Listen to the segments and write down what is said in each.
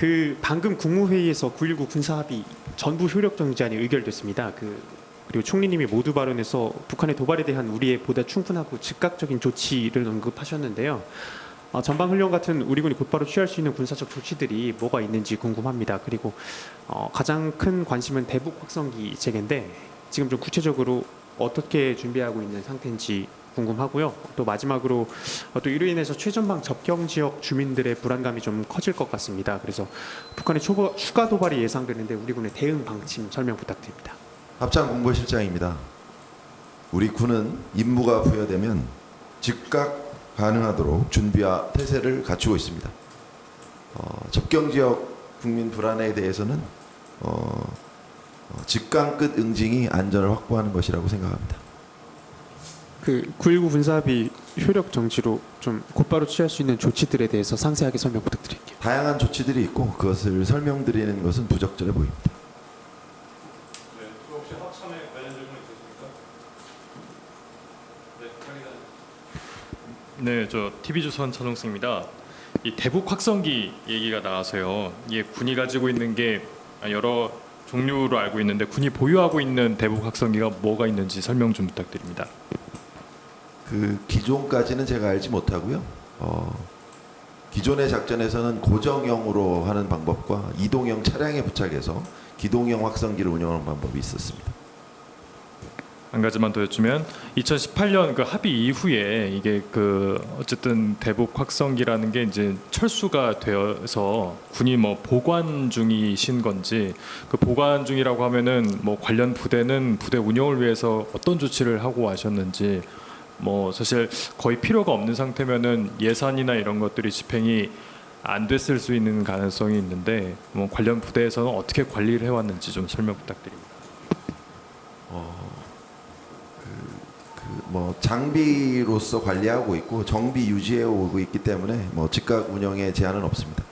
그 방금 국무회의에서 9.19 군사합의 전부 효력 정지안이 의결됐습니다. 그리고 총리님이 모두 발언에서 북한의 도발에 대한 우리의 보다 충분하고 즉각적인 조치를 언급하셨는데요. 전방훈련 같은 우리 군이 곧바로 취할 수 있는 군사적 조치들이 뭐가 있는지 궁금합니다. 그리고 가장 큰 관심은 대북 확성기 재개인데 지금 좀 구체적으로 어떻게 준비하고 있는 상태인지 궁금하고요. 또 마지막으로 또 이로 인해서 최전방 접경 지역 주민들의 불안감이 좀 커질 것 같습니다. 그래서 북한의 추가 도발이 예상되는데 우리 군의 대응 방침 설명 부탁드립니다. 합참공보실장입니다. 우리 군은 임무가 부여되면 즉각 가능하도록 준비와 태세를 갖추고 있습니다. 접경 지역 국민 불안에 대해서는 직강 끝 응징이 안전을 확보하는 것이라고 생각합니다. 9.19 군사합의 효력 정지로 좀 곧바로 취할 수 있는 조치들에 대해서 상세하게 설명 부탁드릴게요. 다양한 조치들이 있고 그것을 설명드리는 것은 부적절해 보입니다. 네, 혹시 합참에 관련 질문 있으십니까? 네, 저 TV조선 차동승입니다. 이 대북 확성기 얘기가 나와서요. 이게 군이 가지고 있는 게 여러 종류로 알고 있는데 군이 보유하고 있는 대북 확성기가 뭐가 있는지 설명 좀 부탁드립니다. 그 기종까지는 제가 알지 못하고요. 기존의 작전에서는 고정형으로 하는 방법과 이동형 차량에 부착해서 기동형 확성기를 운영하는 방법이 있었습니다. 한 가지만 더 여쭈면 2018년 그 합의 이후에 이게 어쨌든 대북 확성기라는 게 이제 철수가 되어서 군이 뭐 보관 중이신 건지 그 보관 중이라고 하면은 뭐 관련 부대는 부대 운영을 위해서 어떤 조치를 하고 하셨는지 뭐 사실 거의 필요가 없는 상태면은 예산이나 이런 것들이 집행이 안 됐을 수 있는 가능성이 있는데 뭐 관련 부대에서는 어떻게 관리를 해왔는지 좀 설명 부탁드립니다. 뭐 장비로서 관리하고 있고 정비 유지해 오고 있기 때문에 뭐 즉각 운영에 제한은 없습니다.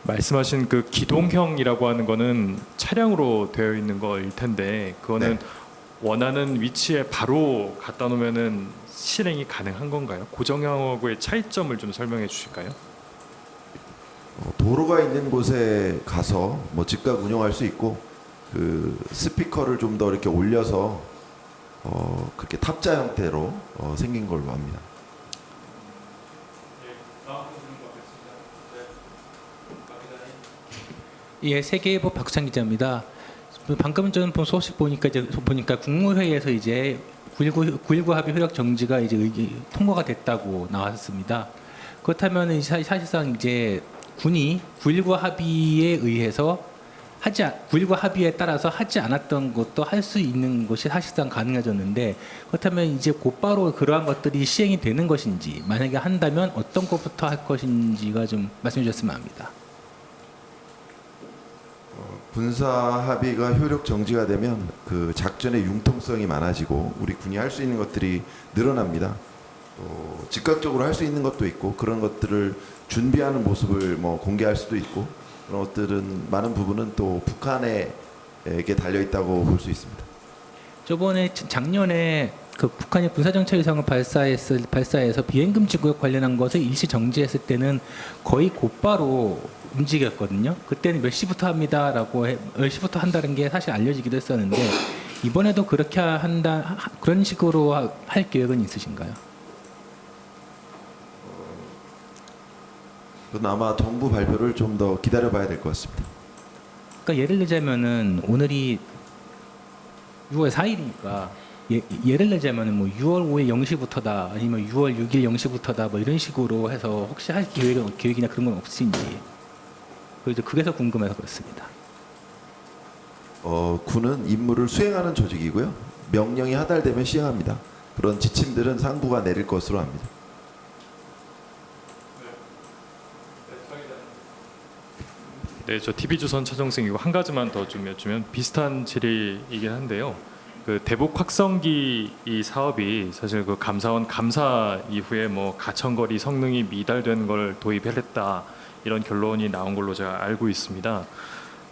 말씀하신 그 기동형이라고 하는 거는 차량으로 되어 있는 거일 텐데 그거는 네. 원하는 위치에 바로 갖다 놓으면은 실행이 가능한 건가요? 고정형하고의 차이점을 좀 설명해 주실까요? 도로가 있는 곳에 가서 뭐 즉각 운영할 수 있고 그 스피커를 좀 더 이렇게 올려서 그렇게 탑자 형태로 생긴 걸로 합니다. 예, 세계일보 박수창 기자입니다. 방금 전 소식 보니까 국무회의에서 이제 9.19 합의 효력 정지가 이제 통과가 됐다고 나왔습니다. 그렇다면 사실상 이제 군이 9.19 합의에 의해서 9.19 합의에 따라서 하지 않았던 것도 할 수 있는 것이 사실상 가능해졌는데 그렇다면 이제 곧바로 그러한 것들이 시행이 되는 것인지 만약에 한다면 어떤 것부터 할 것인지가 좀 말씀해 주셨으면 합니다. 군사 합의가 효력 정지가 되면 그 작전의 융통성이 많아지고 우리 군이 할 수 있는 것들이 늘어납니다. 또 즉각적으로 할 수 있는 것도 있고 그런 것들을 준비하는 모습을 뭐 공개할 수도 있고 그런 것들은 많은 부분은 또 북한에게 달려 있다고 볼 수 있습니다. 저번에 작년에 그 북한이 군사정찰 위성을 발사해서 비행금지구역 관련한 것을 일시 정지했을 때는 거의 곧바로 움직였거든요. 그때는 몇 시부터 합니다라고 몇 시부터 한다는 게 사실 알려지기도 했었는데 이번에도 그렇게 그런 식으로 할 계획은 있으신가요? 그건 아마 정부 발표를 좀 더 기다려봐야 될 것 같습니다. 그러니까 예를 들자면은 오늘이 6월 4일이니까 예를 들자면은 뭐 6월 5일 0시부터다 아니면 6월 6일 0시부터다 뭐 이런 식으로 해서 혹시 할 계획이나 그런 건 없으신지 그래서 궁금해서 그렇습니다. 군은 임무를 수행하는 조직이고요. 명령이 하달되면 시행합니다. 그런 지침들은 상부가 내릴 것으로 합니다. 네, 저 TV조선 차정승이고 한 가지만 더 좀 여쭈면 비슷한 질의이긴 한데요. 그 대북 확성기 이 사업이 사실 그 감사원 감사 이후에 뭐 가천거리 성능이 미달된 걸 도입했다 이런 결론이 나온 걸로 제가 알고 있습니다.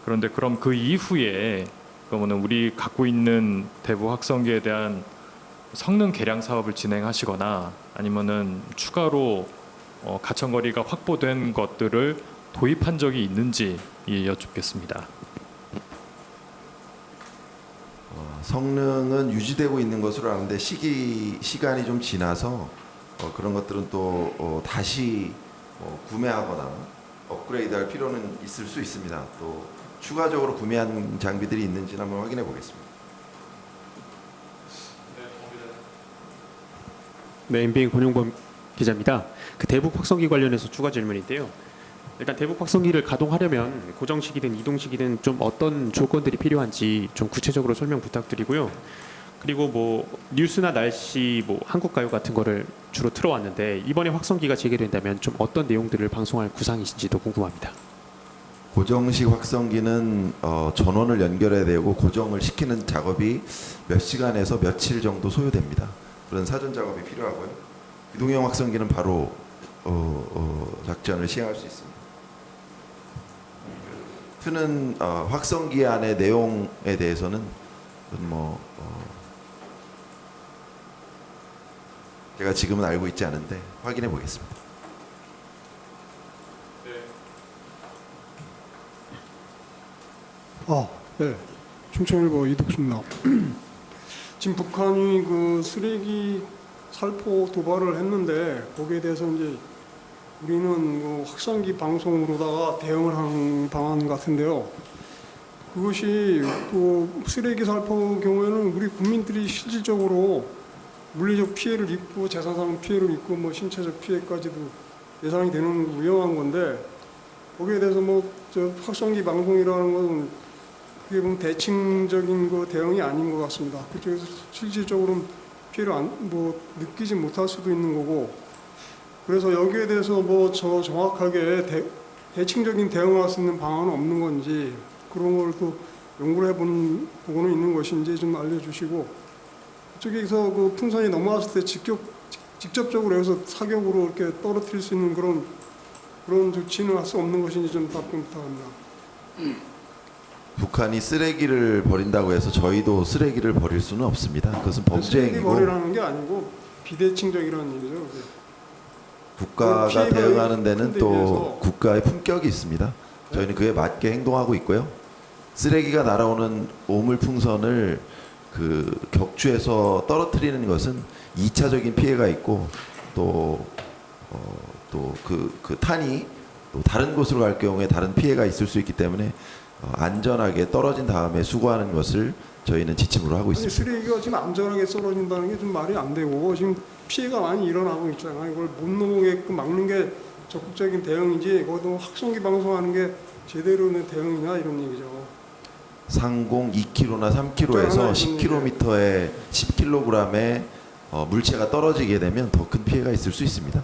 그런데 그럼 그 이후에 그러면 우리 갖고 있는 대북 확성기에 대한 성능 개량 사업을 진행하시거나 아니면은 추가로 가천거리가 확보된 것들을 도입한 적이 있는지 여쭙겠습니다. 성능은 유지되고 있는 것으로 아는데 시간이 좀 지나서 그런 것들은 또 다시 구매하거나 업그레이드할 필요는 있을 수 있습니다. 또 추가적으로 구매한 장비들이 있는지는 한번 확인해 보겠습니다. 네, MBN 권용범 기자입니다. 그 대북 확성기 관련해서 추가 질문인데요. 일단 대북 확성기를 가동하려면 고정식이든 이동식이든 좀 어떤 조건들이 필요한지 좀 구체적으로 설명 부탁드리고요. 그리고 뭐 뉴스나 날씨, 뭐 한국가요 같은 거를 주로 틀어왔는데 이번에 확성기가 재개된다면 좀 어떤 내용들을 방송할 구상이신지도 궁금합니다. 고정식 확성기는 전원을 연결해야 되고 고정을 시키는 작업이 몇 시간에서 며칠 정도 소요됩니다. 그런 사전 작업이 필요하고요. 이동형 확성기는 바로 작전을 시행할 수 있습니다. 트는 확성기 안의 내용에 대해서는 제가 지금은 알고 있지 않은데 확인해 보겠습니다. 네. 춘천일보 이덕수입니다. 지금 북한이 그 쓰레기 살포 도발을 했는데 거기에 대해서 이제 우리는 그 확성기 방송으로다가 대응을 하는 방안 같은데요. 그것이 또 쓰레기 살포 경우에는 우리 국민들이 실질적으로 물리적 피해를 입고 재산상 피해를 입고 뭐 신체적 피해까지도 예상이 되는 위험한 건데 거기에 대해서 뭐 저 확성기 방송이라는 건 그게 보면 대칭적인 거 대응이 아닌 것 같습니다. 그쪽에서 실질적으로는 피해를 느끼지 못할 수도 있는 거고 그래서 여기에 대해서 뭐 저 정확하게 대칭적인 대응을 할 수 있는 방안은 없는 건지 그런 걸 또 연구를 보고는 있는 것인지 좀 알려주시고 그쪽에서 그 풍선이 넘어왔을 때 직접적으로 여기서 사격으로 이렇게 떨어뜨릴 수 있는 그런 조치는 할 수 없는 것인지 좀 답변 부탁합니다. 북한이 쓰레기를 버린다고 해서 저희도 쓰레기를 버릴 수는 없습니다. 그것은 쓰레기 범죄행위고 버리라는 게 아니고 비대칭적이라는 얘기죠. 그게. 국가가 피해가 대응하는 데는 큰 데 또 비해서. 국가의 품격이 있습니다. 저희는 그에 맞게 행동하고 있고요. 쓰레기가 날아오는 오물 풍선을 그 격추해서 떨어뜨리는 것은 2차적인 피해가 있고 또 그 탄이 또 다른 곳으로 갈 경우에 다른 피해가 있을 수 있기 때문에 안전하게 떨어진 다음에 수거하는 것을 저희는 지침으로 하고 아니, 있습니다. 쓰레기가 지금 안전하게 썰어진다는 게 좀 말이 안 되고 지금 피해가 많이 일어나고 있잖아요. 이걸 못 넘어오게끔 막는 게 적극적인 대응이지 거기도 확성기 방송하는 게 제대로 된 대응이냐 이런 얘기죠. 상공 2km나 3km에서 10km에 10kg의 물체가 떨어지게 되면 더 큰 피해가 있을 수 있습니다.